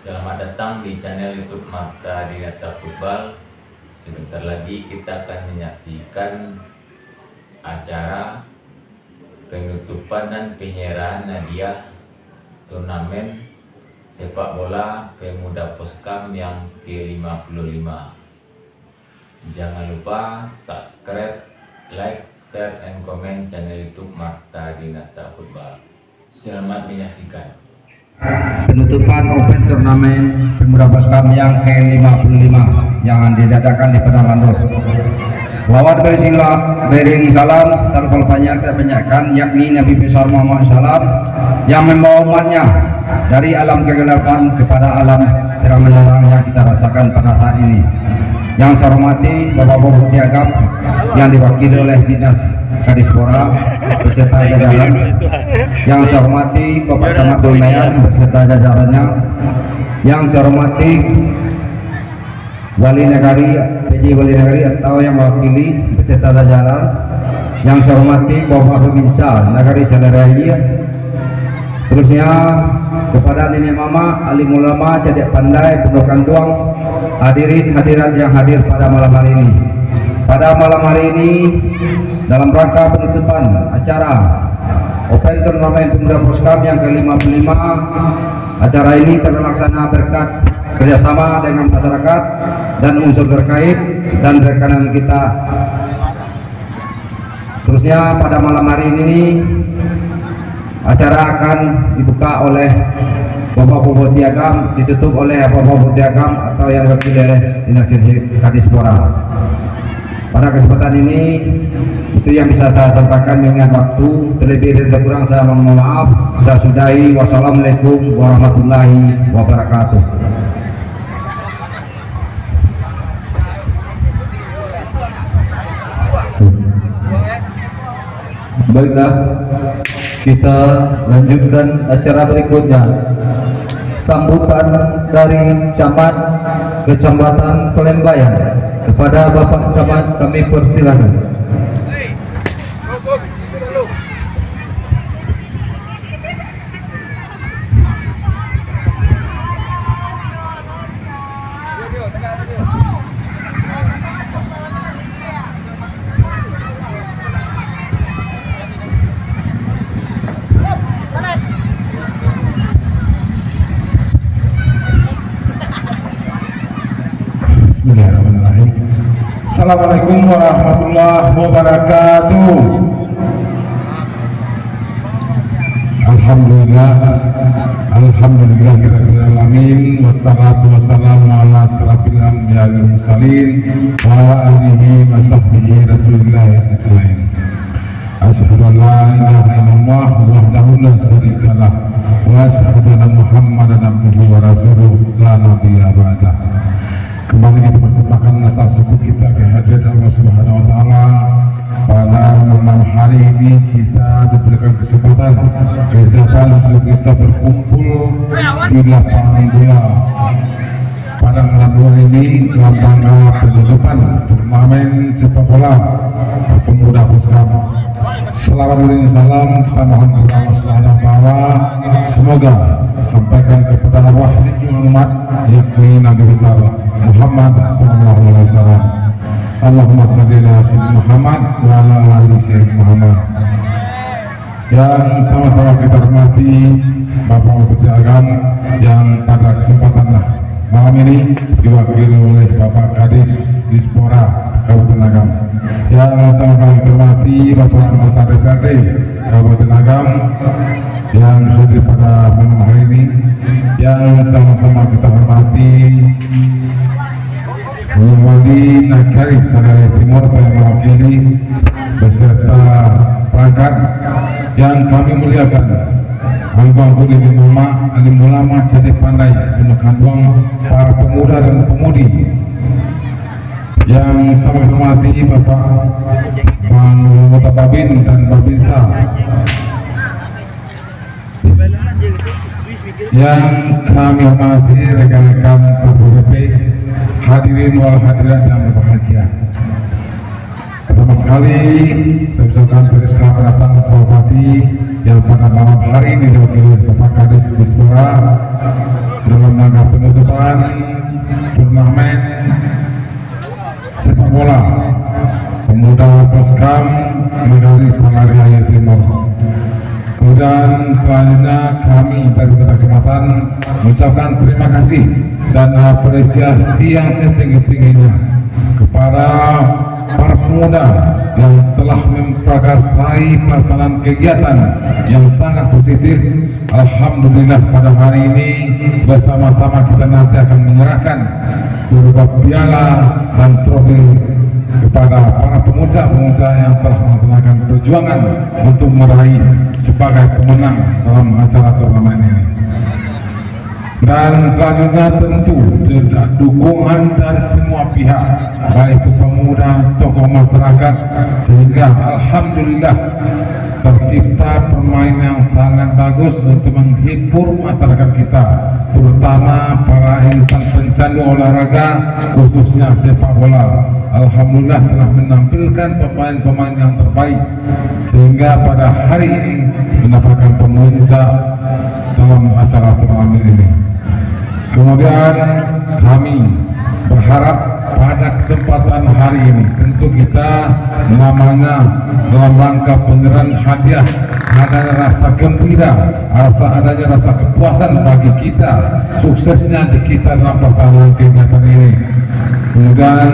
Selamat datang di channel YouTube Marta Dinata Football. Sebentar lagi kita akan menyaksikan acara penutupan dan penyerahan hadiah turnamen sepak bola Pemuda Poskam yang ke-55. Jangan lupa subscribe, like, share, and comment channel YouTube Marta Dinata Football. Selamat menyaksikan. Penutupan Open Turnamen Pemuda Poskam yang ke-55 yang diadakan di Padang Landor. Selawat bering salam tanpa banyak terbanyakan, yakni Nabi besar Muhammad SAW yang membawa umatnya dari alam kegelapan kepada alam terang menerang yang kita rasakan pada saat ini. Yang saya hormati Bapak-Bapak Piagam yang diwakili oleh Dinas Kadispora beserta jajaran. Yang saya hormati Bapak Camat Dolmean beserta jajarannya. Yang saya hormati Wali Negari, PJ Wali Negari atau yang mewakili beserta jajaran. Yang saya hormati Bapak Pemirsa Negari Seleraya. Terusnya kepada nenek mama, alim ulama, cadet pandai, pendokan tuang, hadirin hadirat yang hadir pada malam hari ini. Pada malam hari ini dalam rangka penutupan acara Open Turnamen Pemuda Poskam yang ke-55, acara ini terlaksana berkat kerjasama dengan masyarakat dan unsur terkait dan rekanan kita. Terusnya pada malam hari ini acara akan dibuka oleh Bapak-Bapak Piagam, ditutup oleh Bapak-Bapak Piagam atau yang terpilih oleh Dinas Kadispora. Pada kesempatan ini itu yang bisa saya sampaikan mengingat waktu. Terlebih dan terkurang saya mohon maaf. Saya sudahi. Wassalamualaikum warahmatullahi wabarakatuh. Baiklah, kita lanjutkan acara berikutnya. Sambutan dari Camat Kecamatan Pelembayan. Kepada Bapak Camat kami persilakan. Bismillahirrahmanirrahim. Assalamualaikum warahmatullahi wabarakatuh. Alhamdulillahirabbil alamin, wassalatu wassalamu ala asrofil anbiya'i wal mursalin wa ala alihi wa sahbihi rasulillah ajmain. Asyhadu an la ilaha illallah wahdahu la syarikalah wa asyhadu anna Muhammadan abduhu wa rasuluh la nabiyya ba'dah. Kembali kita persembahkan rasa syukur kita kehadirat Allah Subhanahu wa taala. Pada malam hari ini kita diberikan kesempatan untuk bisa berkumpul di lapangan bola Padang Landor ini dalam rangka penutupan turnamen sepak bola Pemuda Poskam. Selawat dan salam kita mohon kepada Allah Subhanahu wa taala, semoga disampaikan kepada arwah umat yakni Nabi besar Muhammad sallallahu alaihi wasallam. Allahumma shalli ala sayyidina Muhammad wa ala ali sayyidina Muhammad. Yang sama-sama kita hormati Bapak Piagam yang pada kesempatan malam ini diwakili oleh Bapak Kadis Dispora Kabupaten Agam. Yang sama-sama kita hormati Bapak anggota DPRD Kabupaten Agam yang hadir pada malam hari ini. Yang sama-sama kita hormati Wali Negari Seleraya Timur yang mewakili beserta perangkat yang kami muliakan, anggung alim ulama, cadet pandai, pendokan tuang, para pemuda dan pemudi. Yang sama hormati Bapak anggota Babin dan Babinsa. Yang kami hormati rekan-rekan Satpol PP, hadirin wal hadirat yang berbahagia. Pertama sekali, saya ucapkan selamat datang Bapak Bupati yang pada malam hari ini diwakili Bapak Kadis Dispora dalam rangka penutupan turnamen sepak bola pemuda Poskam Negari Salaria Timur. Kemudian selanjutnya kami dari Kota Kecamatan mengucapkan terima kasih dan apresiasi yang setinggi-tingginya kepada para pemuda yang telah memprakarsai pelaksanaan kegiatan yang sangat positif. Alhamdulillah pada hari ini bersama-sama kita nanti akan menyerahkan beberapa piala dan trofi kepada para pemuda-pemuda yang telah melaksanakan perjuangan untuk meraih sebagai pemenang dalam acara turnamen ini. Dan selanjutnya tentu dukungan dari semua pihak, baik itu pemuda, tokoh masyarakat, sehingga alhamdulillah tercipta permainan yang sangat bagus untuk menghibur masyarakat kita, terutama para insan pencandu olahraga khususnya sepak bola. Alhamdulillah telah menampilkan pemain-pemain yang terbaik sehingga pada hari ini mendapatkan pemuncak dalam acara turnamen ini. Kemudian kami berharap pada kesempatan hari ini tentu kita namanya dalam rangka penyerahan hadiah adanya rasa gembira, adanya rasa kepuasan bagi kita suksesnya di kita dalam pelaksanaan kegiatan ini. Kemudian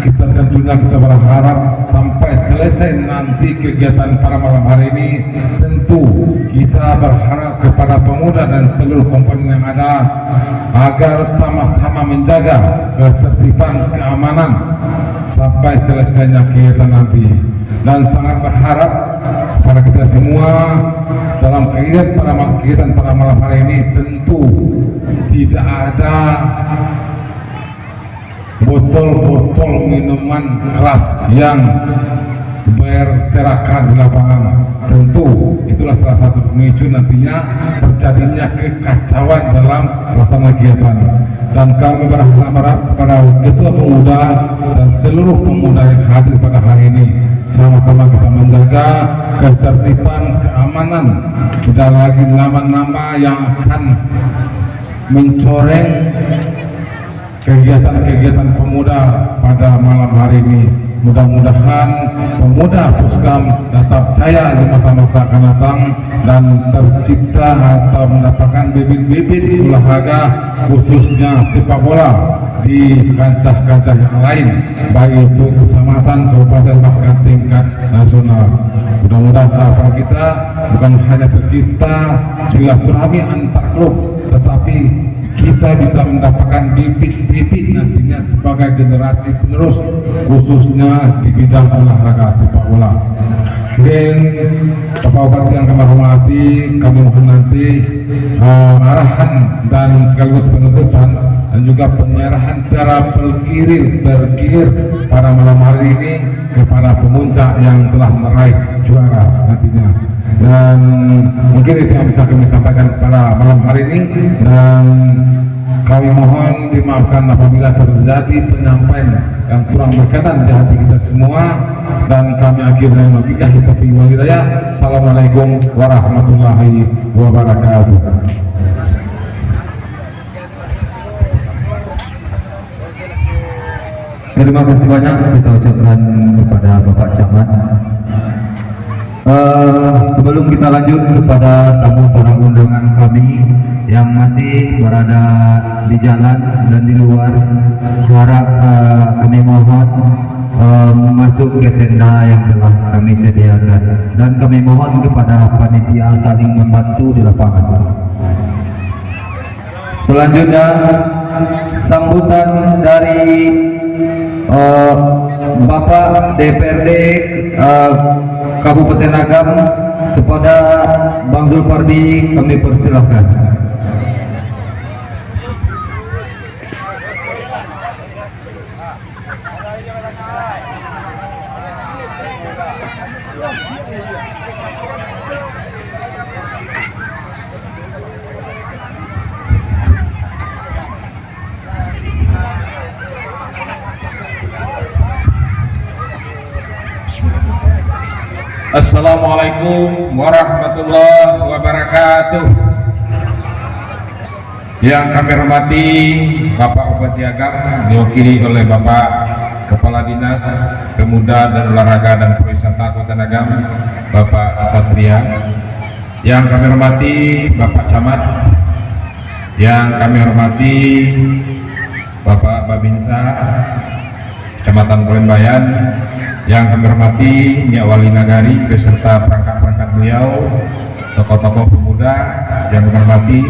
kita tentunya kita berharap sampai selesai nanti kegiatan pada malam hari ini, tentu kita berharap kepada pemuda dan seluruh komponen yang ada agar sama-sama menjaga ketertiban keamanan sampai selesainya kegiatan nanti. Dan sangat berharap pada kita semua dalam kegiatan pada malam hari ini tentu tidak ada botol-botol minuman keras yang berserakan di lapangan. Tentu itulah salah satu pemicu nantinya terjadinya kekacauan dalam pelaksanaan kegiatan. Dan kami berharap pada ketua pemuda dan seluruh pemuda yang hadir pada hari ini sama-sama kita menjaga ketertiban keamanan, tidak lagi nama-nama yang akan mencoreng kegiatan-kegiatan pemuda pada malam hari ini. Mudah-mudahan pemuda Poskam tetap jaya di masa-masa akan datang dan tercipta atau mendapatkan bibit-bibit olahraga khususnya sepak bola di kancah-kancah yang lain, baik itu kecamatan, kabupaten, bahkan tingkat nasional. Mudah-mudahan harapan kita bukan hanya tercipta silaturahmi antar klub, tetapi kita bisa mendapatkan bibit-bibit nantinya sebagai generasi penerus khususnya di bidang olahraga sepak bola. Dan Bapak Bupati yang kami hormati, kami mohon nanti arahan dan sekaligus penutupan dan juga penyerahan cara bergilir pada malam hari ini kepada pemuncak yang telah meraih juara nantinya. Dan mungkin itu yang bisa kami sampaikan pada malam hari ini, dan kami mohon dimaafkan apabila terjadi penyampaian yang kurang berkenan di hati kita semua, dan kami akhirnya wabillahi taufiq wal hidayah. Assalamualaikum warahmatullahi wabarakatuh. Terima kasih banyak kita ucapkan kepada Bapak Camat. Sebelum kita lanjut kepada tamu para undangan kami yang masih berada di jalan dan di luar, harap kami mohon masuk ke tenda yang telah kami sediakan, dan kami mohon kepada panitia saling membantu di lapangan. Selanjutnya sambutan dari Bapak DPRD Kabupaten Agam kepada Bang Zulpardi, kami persilahkan. Assalamualaikum warahmatullahi wabarakatuh. Yang kami hormati Bapak Bupati Agam diwakili oleh Bapak Kepala Dinas Pemuda dan Olahraga dan Pariwisata Kota Agam, Bapak Satria. Yang kami hormati Bapak Camat, yang kami hormati Bapak Babinsa Kecamatan Bulenbayan, yang kami hormati Nyak Wali Nagari beserta perangkat-perangkat beliau, tokoh-tokoh pemuda yang kami hormati,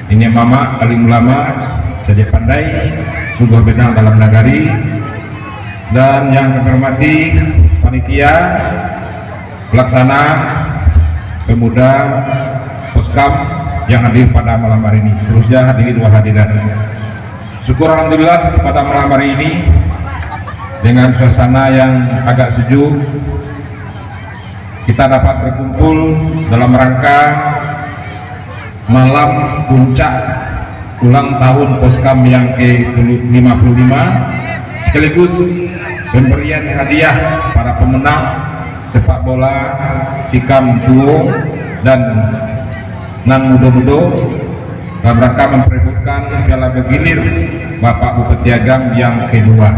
ini Mama alim ulama saja pandai sudah benang dalam nagari, dan yang kami hormati panitia pelaksana pemuda Poskam yang hadir pada malam hari ini. Seterusnya hadirin wa hadirat, syukur alhamdulillah pada malam hari ini dengan suasana yang agak sejuk kita dapat berkumpul dalam rangka malam puncak ulang tahun Poskam yang ke-55 sekaligus pemberian hadiah para pemenang sepak bola Tikam Duo dan Nan Mudo-Mudo dalam rangka memperebutkan piala bergilir Bapak Bupati Agam yang kedua.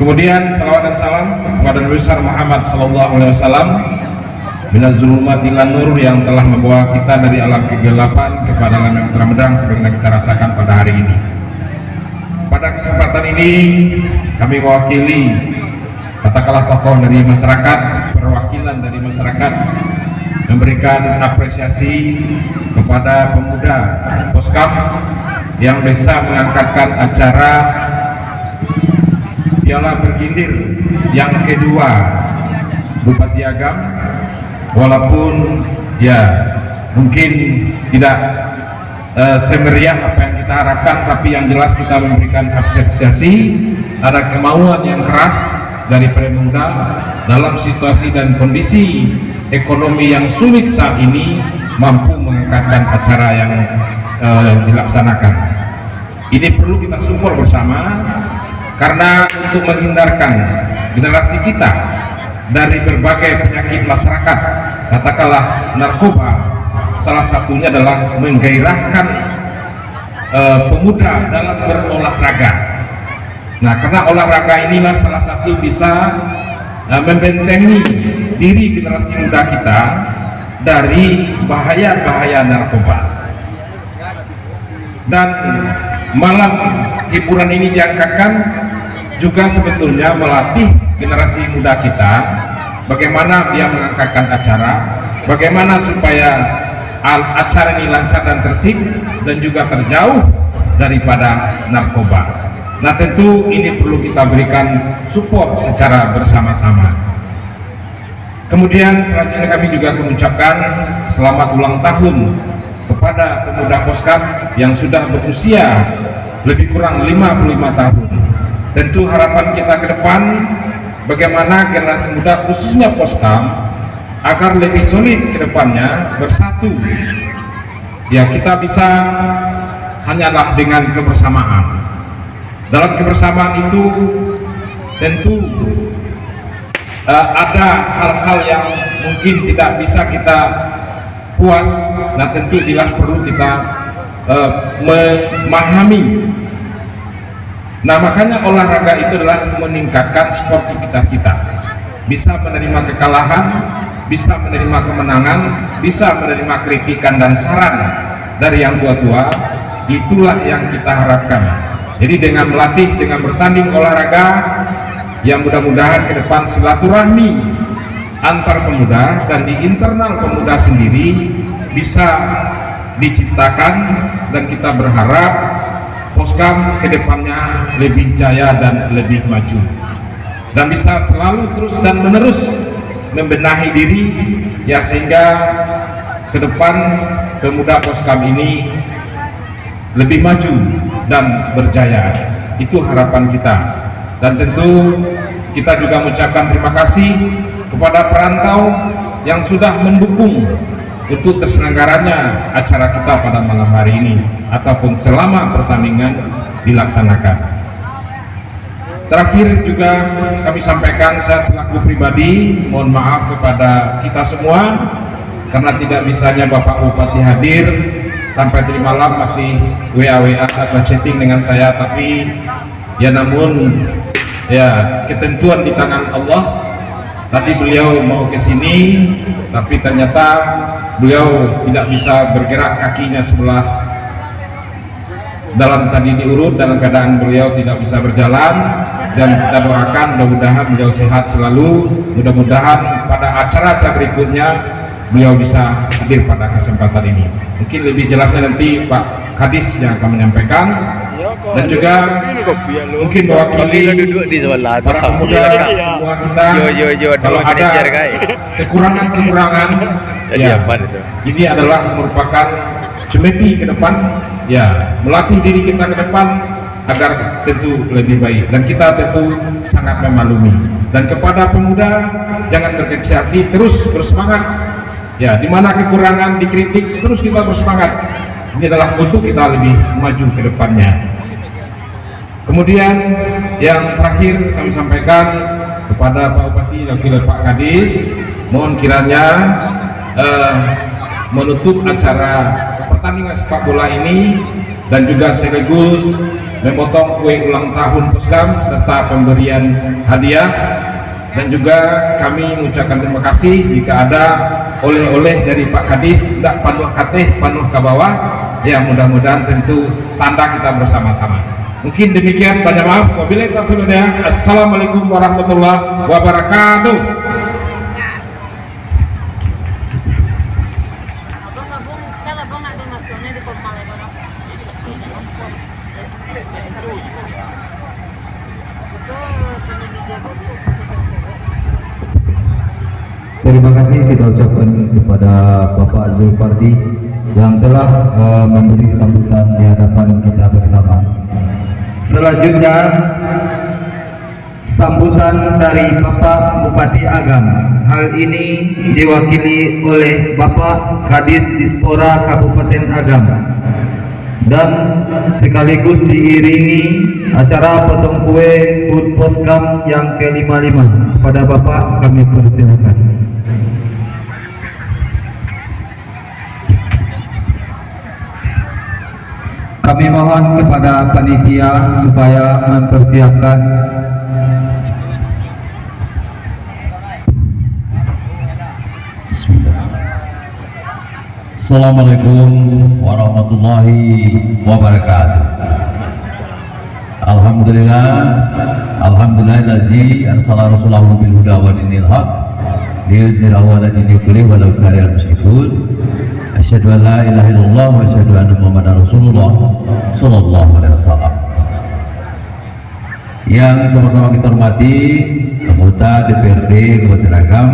Kemudian salawat dan salam kepada Nabi besar Muhammad sallallahu alaihi wasallam minaz zulumati ilan nur yang telah membawa kita dari alam kegelapan kepada alam yang terang sebagaimana kita rasakan pada hari ini. Pada kesempatan ini kami mewakili katakanlah tokoh dari masyarakat, perwakilan dari masyarakat memberikan apresiasi kepada pemuda Poskam yang bisa mengangkatkan acara piala bergilir yang kedua Bupati Agam, walaupun ya mungkin tidak semeriah apa yang kita harapkan, tapi yang jelas kita memberikan apresiasi ada kemauan yang keras dari pemuda dalam situasi dan kondisi ekonomi yang sulit saat ini mampu mengangkatkan acara yang dilaksanakan. Ini perlu kita support bersama karena untuk menghindarkan generasi kita dari berbagai penyakit masyarakat, katakanlah narkoba, salah satunya adalah menggairahkan pemuda dalam berolahraga. Nah, karena olahraga inilah salah satu bisa membentengi diri generasi muda kita dari bahaya-bahaya narkoba. Dan malam hiburan ini diangkatkan juga sebetulnya melatih generasi muda kita bagaimana dia mengangkatkan acara, bagaimana supaya acara ini lancar dan tertib dan juga terjauh daripada narkoba. Nah, tentu ini perlu kita berikan support secara bersama-sama. Kemudian selanjutnya kami juga mengucapkan selamat ulang tahun kepada pemuda Poskam yang sudah berusia lebih kurang 55 tahun. Tentu harapan kita ke depan bagaimana generasi muda khususnya Poskam agar lebih solid ke depannya, bersatu. Ya, kita bisa hanyalah dengan kebersamaan. Dalam kebersamaan itu tentu ada hal-hal yang mungkin tidak bisa kita puas. Nah, tentu bila perlu kita memahami. Nah, makanya olahraga itu adalah meningkatkan sportivitas kita, bisa menerima kekalahan, bisa menerima kemenangan, bisa menerima kritikan dan saran dari yang tua-tua. Itulah yang kita harapkan. Jadi dengan melatih, dengan bertanding olahraga, yang mudah-mudahan ke depan silaturahmi antar pemuda dan di internal pemuda sendiri bisa diciptakan, dan kita berharap Poskam ke depannya lebih jaya dan lebih maju dan bisa selalu terus dan menerus membenahi diri, ya, sehingga ke depan pemuda Poskam ini lebih maju dan berjaya. Itu harapan kita. Dan tentu kita juga mengucapkan terima kasih kepada perantau yang sudah mendukung untuk terselenggaranya acara kita pada malam hari ini ataupun selama pertandingan dilaksanakan. Terakhir juga kami sampaikan, saya selaku pribadi mohon maaf kepada kita semua karena tidak bisanya Bapak Bupati hadir sampai tadi malam masih WA atau chatting dengan saya, tapi ya namun ya ketentuan di tangan Allah. Tadi beliau mau ke sini tapi ternyata beliau tidak bisa bergerak, kakinya sebelah dalam tadi diurut, dalam keadaan beliau tidak bisa berjalan, dan kita doakan mudah-mudahan beliau sehat selalu, mudah-mudahan pada acara-acara berikutnya beliau bisa hadir pada kesempatan ini. Mungkin lebih jelasnya nanti Pak Kadis yang akan menyampaikan, dan juga mungkin mewakili para pemuda semua kita, kalau ada kekurangan-kekurangan ya, ini adalah merupakan cemeti ke depan, ya melatih diri kita ke depan agar tentu lebih baik, dan kita tentu sangat memaklumi. Dan kepada pemuda, jangan berkecil hati, terus bersemangat ya, dimana kekurangan dikritik terus kita bersemangat, ini adalah untuk kita lebih maju ke depannya. Kemudian yang terakhir kami sampaikan kepada Pak Bupati dan Pak Kadis, mohon kiranya menutup acara pertandingan sepak bola ini dan juga sekaligus memotong kue ulang tahun Posdam serta pemberian hadiah, dan juga kami mengucapkan terima kasih jika ada oleh-oleh dari Pak Kadis, tidak panuh kateh panuh ke bawah ya, mudah-mudahan tentu tanda kita bersama-sama. Mungkin demikian, banyak maaf. Wabillahi taufiq wal hidayah. Assalamualaikum warahmatullahi wabarakatuh. Terima kasih kita ucapkan kepada Bapak Zulfardi yang telah memberi sambutan di hadapan kita bersama. Selanjutnya sambutan dari Bapak Bupati Agam. Hal ini diwakili oleh Bapak Kadis Dispora Kabupaten Agam dan sekaligus diiringi acara potong kue HUT Poscam yang ke-55. Kepada Bapak kami persilakan. Kami mohon kepada panitia supaya mempersiapkan Assalamualaikum warahmatullahi wabarakatuh. Alhamdulillahi arsala rasulahu bil huda wa dinil haq liyuzhirahu 'ala dini kullihi walau karihal musyrikun. Asyhadu an la ilaha illallah wa asyhadu anna Muhammadar Rasulullah sallallahu alaihi wasallam. Yang sama-sama kita hormati anggota DPRD Kabupaten Agam,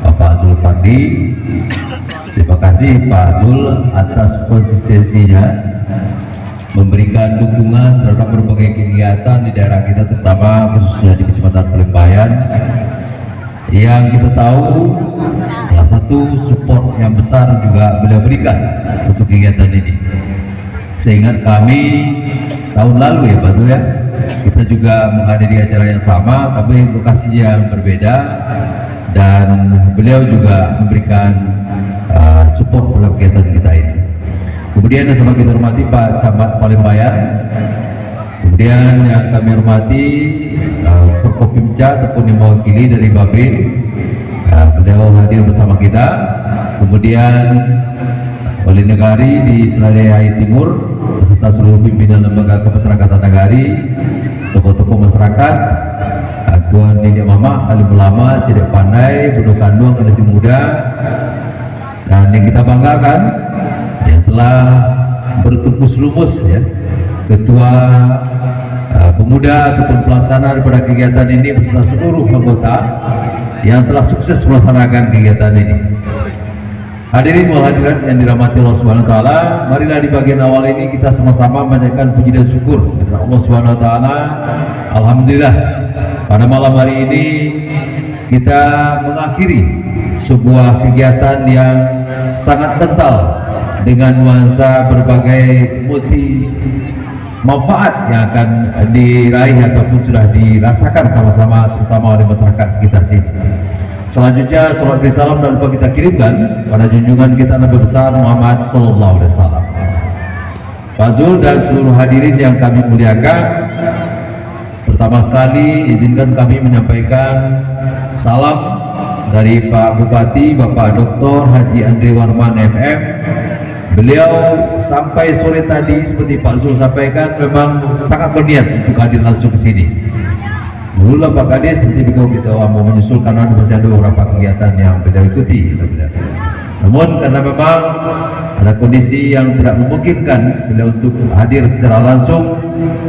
Bapak Zulfardi. Terima kasih Pak Zul atas konsistensinya memberikan dukungan terhadap berbagai kegiatan di daerah kita, terutama khususnya di Kecamatan Palembayan, yang kita tahu salah satu support yang besar juga beliau berikan untuk kegiatan ini. Seingat kami tahun lalu ya Pak Zul ya, kita juga menghadiri acara yang sama tapi lokasinya yang berbeda, dan beliau juga memberikan support dalam kegiatan kita ini. Kemudian yang sama kita hormati Pak Camat Palembayan, kemudian yang kami hormati Forkopimda ataupun yang mewakili dari Babin, beliau hadir bersama kita. Kemudian Wali Negari di Seladai Timur beserta seluruh pimpinan lembaga kemasyarakatan Negari, tokoh-tokoh masyarakat, Tuan Nini Mama, alim ulama, cedek pandai, bodoh kandung, generasi muda, dan yang kita banggakan yang telah bertumpus lumus ya, ketua pemuda ataupun pelaksana daripada kegiatan ini beserta seluruh anggota yang telah sukses melaksanakan kegiatan ini. Hadirin wal hadirat yang dirahmati Allah Subhanahu wa taala, marilah di bagian awal ini kita sama-sama menyatakan puji dan syukur kepada Allah Subhanahu wa taala. Alhamdulillah, pada malam hari ini kita mengakhiri sebuah kegiatan yang sangat kental dengan nuansa berbagai multi manfaat yang akan diraih ataupun sudah dirasakan sama-sama, terutama oleh masyarakat sekitar sini. Selanjutnya salawat dan salam dan lupa kita kirimkan pada junjungan kita Nabi besar Muhammad Sallallahu Alaihi Wasallam. Pak Zul dan seluruh hadirin yang kami muliakan, pertama sekali izinkan kami menyampaikan salam dari Pak Bupati Bapak Dr. Haji Andre Warman MM. Beliau sampai sore tadi seperti Pak Zul sampaikan memang sangat berniat untuk hadir langsung ke sini. Dulu lah Pak Kades nanti kita mau menyusul karena masih ada beberapa kegiatan yang beliau ikuti. Namun karena memang ada kondisi yang tidak memungkinkan beliau untuk hadir secara langsung,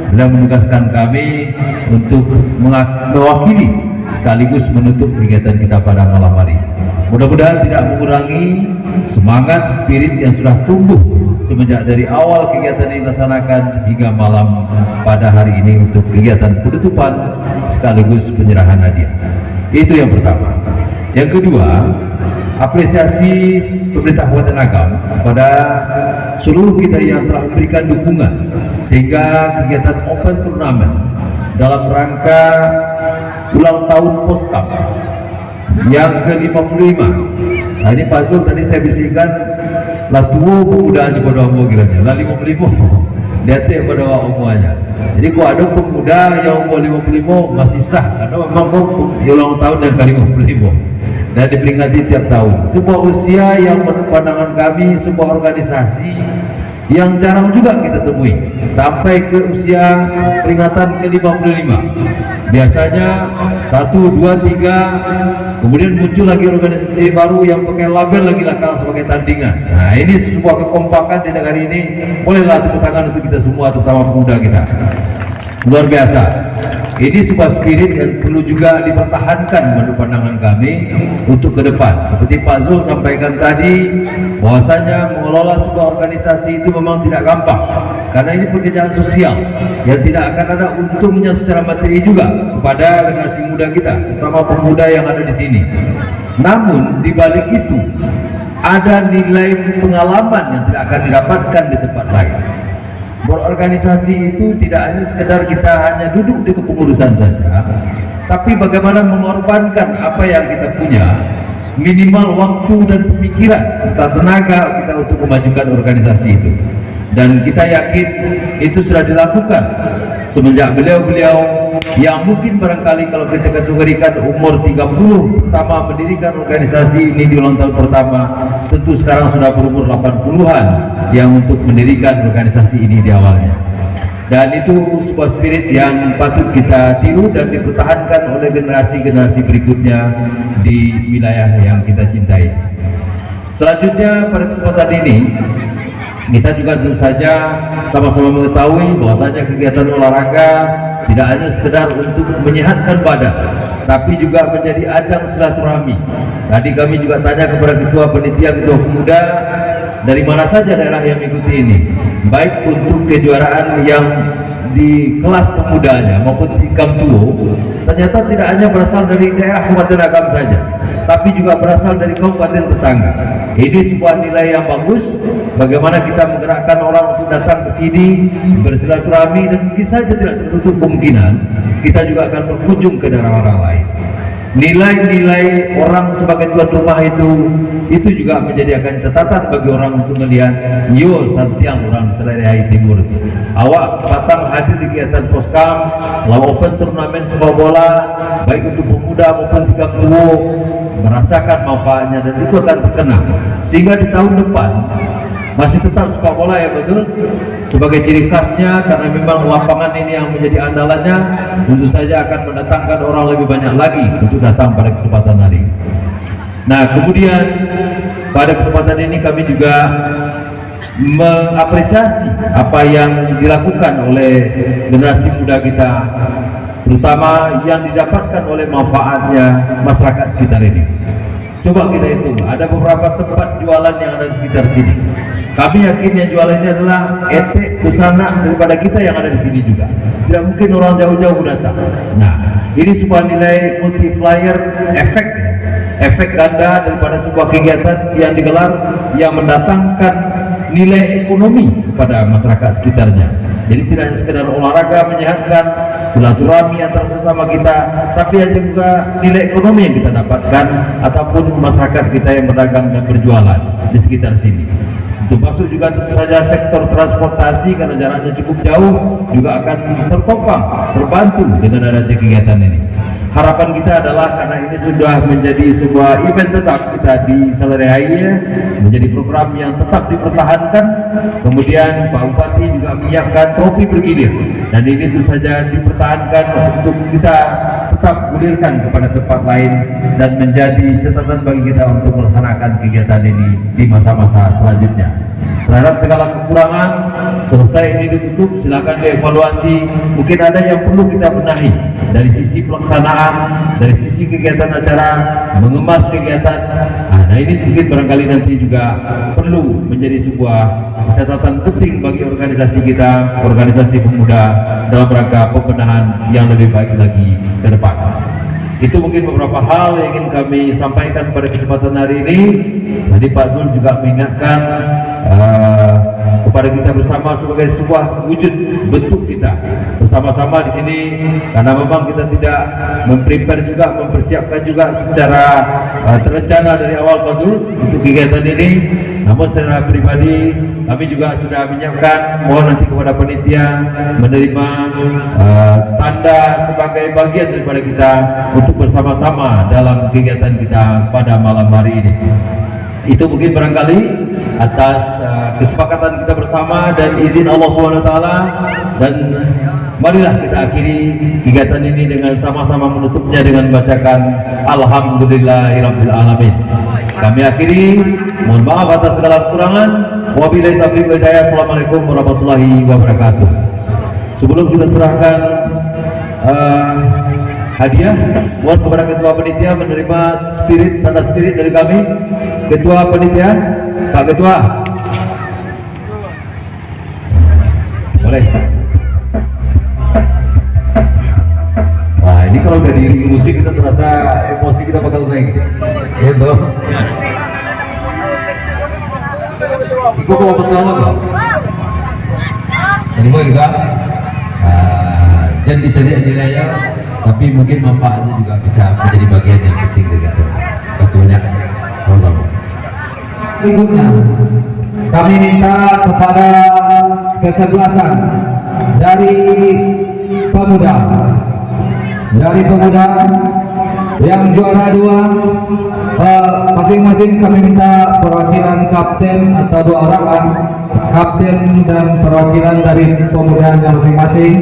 beliau menugaskan kami untuk mewakili sekaligus menutup kegiatan kita pada malam hari. Mudah-mudahan tidak mengurangi semangat spirit yang sudah tumbuh semenjak dari awal kegiatan ini dilaksanakan hingga malam pada hari ini untuk kegiatan penutupan sekaligus penyerahan hadiah. Itu yang pertama. Yang kedua, apresiasi pemerintah Kabupaten Agam kepada seluruh kita yang telah memberikan dukungan sehingga kegiatan Open Turnamen dalam rangka ulang tahun Poskap yang ke-55. Nah, ini Pak Zul tadi saya bisikkan lah tua pemuda aja pada umur kiranya lah 55 dia tak pada umurnya. Jadi kalau ada pemuda yang umur 55 masih sah karena memang ulang tahun yang ke-55 dan diperingati tiap tahun. Sebuah usia yang menurut pandangan kami sebuah organisasi yang jarang juga kita temui sampai ke usia peringatan ke-55. Biasanya 1, 2, 3 kemudian muncul lagi organisasi baru yang pakai label lagi lakang sebagai tandingan. Nah, ini sebuah kekompakan di negara ini. Bolehlah tepuk tangan untuk kita semua, terutama pemuda kita. Luar biasa. Ini sebuah spirit yang perlu juga dipertahankan menurut pandangan kami untuk ke depan. Seperti Pak Zul sampaikan tadi, bahwasanya mengelola sebuah organisasi itu memang tidak gampang, karena ini pekerjaan sosial yang tidak akan ada untungnya secara materi juga kepada generasi muda kita, terutama pemuda yang ada di sini. Namun di balik itu ada nilai pengalaman yang tidak akan didapatkan di tempat lain. Berorganisasi itu tidak hanya sekedar kita hanya duduk di kepengurusan saja, tapi bagaimana mengorbankan apa yang kita punya, minimal waktu dan pemikiran serta tenaga kita untuk memajukan organisasi itu. Dan kita yakin itu sudah dilakukan semenjak beliau-beliau yang mungkin barangkali kalau kita kategorikan umur 30 pertama mendirikan organisasi ini di ulang tahun pertama, tentu sekarang sudah berumur 80-an yang untuk mendirikan organisasi ini di awalnya. Dan itu sebuah spirit yang patut kita tiru dan dipertahankan oleh generasi-generasi berikutnya di wilayah yang kita cintai. Selanjutnya pada kesempatan ini kita juga tentu saja sama-sama mengetahui bahwasanya kegiatan olahraga tidak hanya sekedar untuk menyehatkan badan, tapi juga menjadi ajang silaturahmi. Tadi kami juga tanya kepada ketua panitia, ketua pemuda, dari mana saja daerah yang mengikuti ini, baik untuk kejuaraan yang di kelas pemudanya maupun tingkat duo, ternyata tidak hanya berasal dari daerah Kabupaten Agam saja, tapi juga berasal dari kabupaten tetangga. Ini sebuah nilai yang bagus, bagaimana kita menggerakkan orang untuk datang ke sini bersilaturahmi, dan mungkin saja tidak tertutup kemungkinan kita juga akan berkunjung ke daerah orang lain. Nilai-nilai orang sebagai tuan rumah itu juga menjadikan catatan bagi orang untuk melihat yo santiang orang Selai Timur. Awak patang hadir di kegiatan Poskam, lawan Open Turnamen sepak bola, baik untuk pemuda maupun 30, merasakan manfaatnya dan itu akan terkenang sehingga di tahun depan masih tetap sepak bola ya betul sebagai ciri khasnya, karena memang lapangan ini yang menjadi andalannya, tentu saja akan mendatangkan orang lebih banyak lagi untuk datang pada kesempatan hari. Nah, kemudian pada kesempatan ini kami juga mengapresiasi apa yang dilakukan oleh generasi muda kita, terutama yang didapatkan oleh manfaatnya masyarakat sekitar ini. Coba kita hitung, ada beberapa tempat jualan yang ada di sekitar sini. Kami yakin yang jualan ini adalah etek busana daripada kita yang ada di sini juga. Tidak mungkin orang jauh-jauh datang. Nah, ini sebuah nilai multiplier efek, efek ganda daripada sebuah kegiatan yang digelar yang mendatangkan nilai ekonomi kepada masyarakat sekitarnya. Jadi tidak hanya sekedar olahraga menyehatkan, silaturahmi antar sesama kita, tapi ada juga nilai ekonomi yang kita dapatkan ataupun masyarakat kita yang berdagang dan berjualan di sekitar sini. Termasuk juga tentu saja sektor transportasi karena jaraknya cukup jauh juga akan tertopang, terbantu dengan adanya kegiatan ini. Harapan kita adalah karena ini sudah menjadi sebuah event tetap kita di Salarihaya, menjadi program yang tetap dipertahankan. Kemudian Pak Bupati juga menyiapkan trofi bergilir, dan ini tentu saja dipertahankan untuk kita tetap gulirkan kepada tempat lain dan menjadi catatan bagi kita untuk melaksanakan kegiatan ini di masa-masa selanjutnya. Terhadap segala kekurangan, selesai ini ditutup, silakan dievaluasi. Mungkin ada yang perlu kita benahi dari sisi pelaksanaan, dari sisi kegiatan acara, mengemas kegiatan. Nah ini mungkin barangkali nanti juga perlu menjadi sebuah catatan penting bagi organisasi kita, organisasi pemuda, dalam rangka pembenahan yang lebih baik lagi ke depan. Itu mungkin beberapa hal yang ingin kami sampaikan pada kesempatan hari ini. Tadi Pak Zul juga mengingatkan kepada kita bersama sebagai sebuah wujud bentuk kita bersama-sama di sini, karena memang kita tidak memprepare juga, mempersiapkan juga secara terencana dari awal Pak Zul untuk kegiatan ini. Namun secara pribadi kami juga sudah menyiapkan, mohon nanti kepada panitia menerima tanda sebagai bagian daripada kita untuk bersama-sama dalam kegiatan kita pada malam hari ini. Itu mungkin barangkali atas kesepakatan kita bersama dan izin Allah SWT, dan marilah kita akhiri kegiatan ini dengan sama-sama menutupnya dengan membacakan Alhamdulillahirabbil alamin. Kami akhiri, mohon maaf atas segala kekurangan. Wabillahi taufiq wal hidayah. Assalamualaikum warahmatullahi wabarakatuh. Sebelum kita serahkan hadiah, mohon kepada Ketua Panitia menerima tanda spirit dari kami. Ketua Panitia, Pak Ketua, boleh. Wah, ini kalau udah diiringi musik kita terasa emosi kita bakal naik. Gitu. Ikut bawa betul nggak? Ini mau juga. Jangan dicari nilainya, tapi mungkin manfaatnya juga bisa menjadi bagian yang penting dari itu. Kecuali Berikutnya kami minta kepada kesebelasan dari pemuda yang juara 2, masing-masing kami minta perwakilan kapten atau 2 orang kapten dan perwakilan dari pemuda yang masing-masing.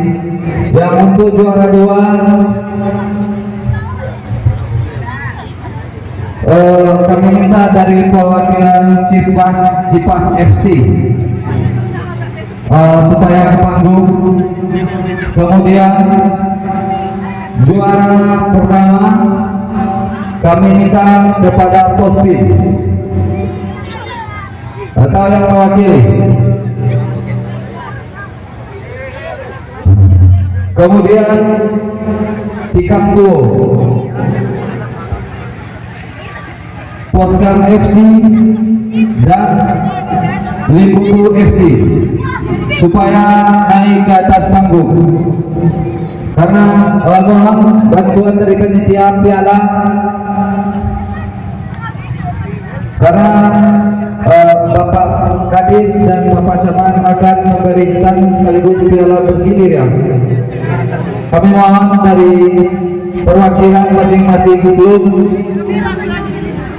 Yang untuk juara 2 kami minta dari perwakilan Cipas FC supaya ke panggung. Kemudian juara pertama kami minta kepada Pospin atau yang mewakili. Kemudian Tikaptu, Poskam FC dan Limbutu FC supaya naik ke atas panggung. Karena mohon bantuan dari panitia piala, karena Bapak Kadis dan Bapak Camat akan memberikan sekaligus piala bergilir ya. Kami mohon dari perwakilan masing-masing klub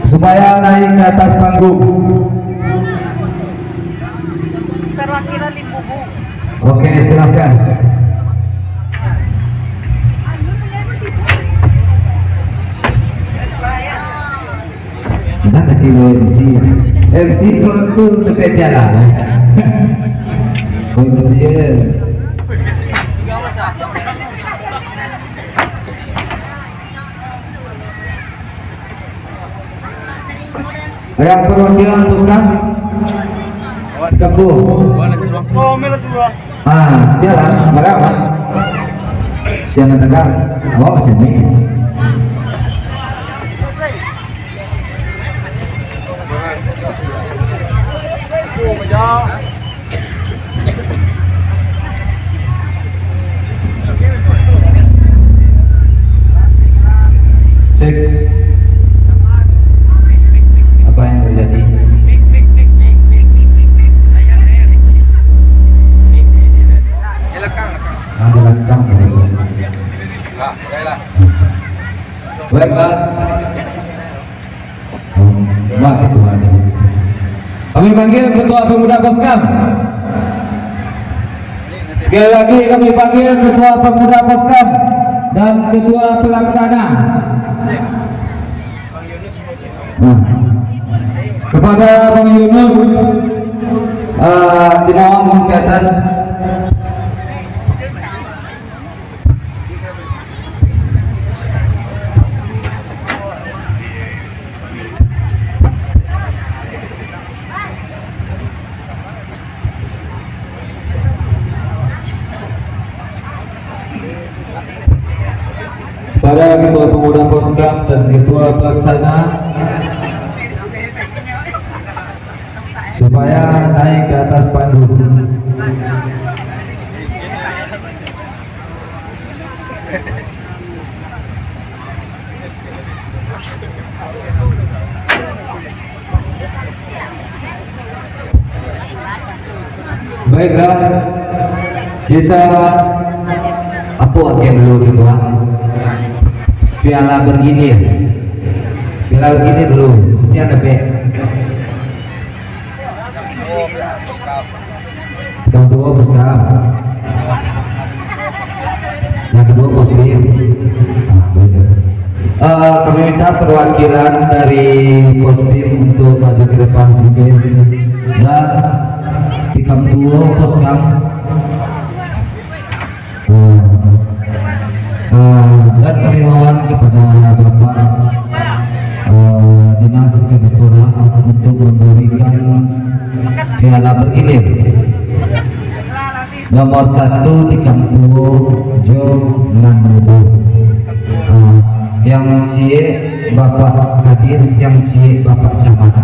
supaya naik ke atas panggung. Perwakilan Limbubu. Oke, silakan. Kita tadi MC itu dekat jalan. MC yang perwakilan Puskan Kabu. Sialan, bagaimana? Sialan tegak. Oh, macam ni. Baiklah. Wah, Tuhan. Kami panggil Ketua Pemuda Poskam. Sekali lagi kami panggil Ketua Pemuda Poskam dan Ketua Pelaksana. Kepada Bang Yunus dimohon ke atas. Para Ketua Pemuda Poskam dan Ketua Pelaksana supaya naik ke atas panggung. Baiklah, kita apa agen dulu Ketua? Piala bergilir dulu, siap ada yang kedua Poskam, yang kedua Pospim. Kami minta perwakilan dari Pospim untuk maju ke depan sedikit, dan tikam dua Poskam. Dan kami mohon kepada Bapak Dinas Kemenpora untuk memberikan piala bergilir nomor 1 di Kamtuo Jo Nanudu, yang cie Bapak Kadis, yang cie Bapak Camat.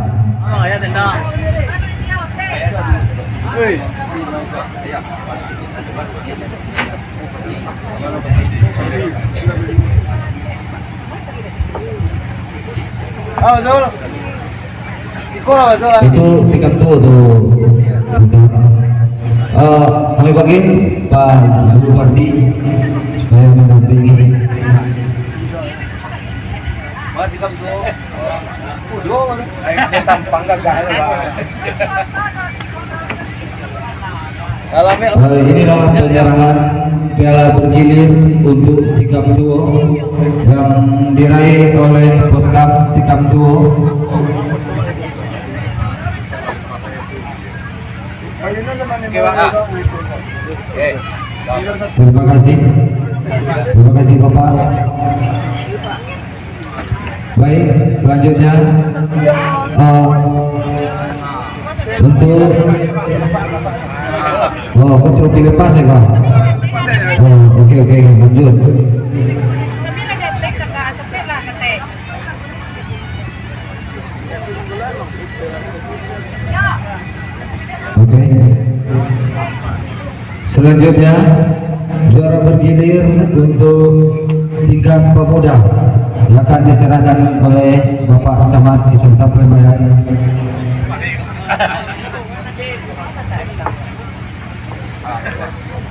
Itu tiga tuh. Kami bagi Pak Zulfardi supaya mendampingi. Inilah penyerahan piala bergilir untuk Tikam Tuo yang diraih oleh Poskam Tikam Tuo. Terima kasih Bapak. Baik, selanjutnya untuk kontrol lepas ya Kak. Oke, lanjut. Oke. Selanjutnya juara bergilir untuk tingkat pemuda akan diserahkan oleh Bapak Camat Serta Pelayan.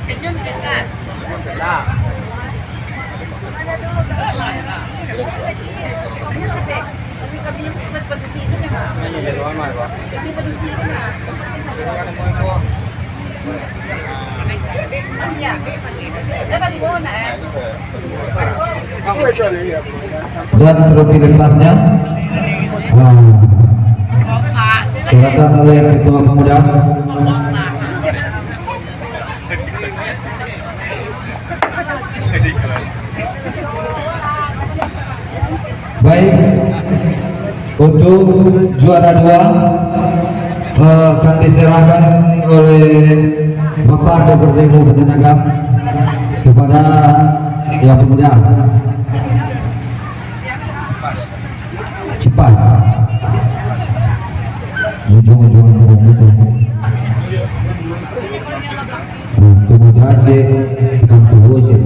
Senyum dekat. Dan trofi lepasnya silakan oleh Ketua Pemuda. Baik, untuk juara 2 akan diserahkan oleh Bapak DPRD Kabupaten Agam kepada yang pemuda Cipas. Ujung-ujung Indonesia. Pemuda Aceh Tikam Tuo sih.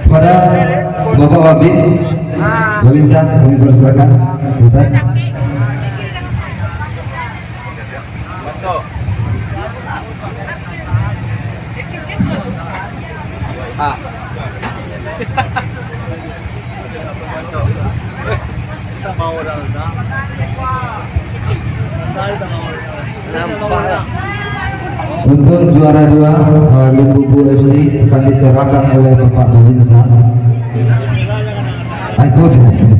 Pada Bapak Wabid, Babinsan, kami persilakan. Untuk juara 2 Limbubu FC akan diserahkan oleh Bapak Babinsa. Aku di sini.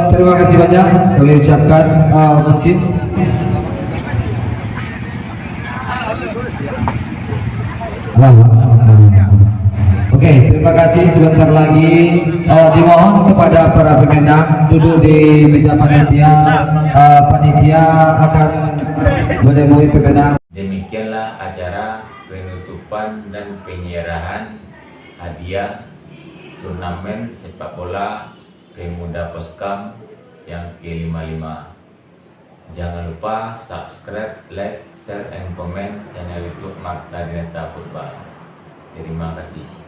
Terima kasih banyak kami ucapkan mungkin Oke, terima kasih. Sebentar lagi dimohon kepada para pemenang duduk di meja panitia. Panitia akan menemui pemenang. Demikianlah acara penutupan dan penyerahan hadiah turnamen sepak bola Pemuda Poskam yang ke-55. Jangan lupa subscribe, like, share, and comment channel YouTube Marta Dinata Football. Terima kasih.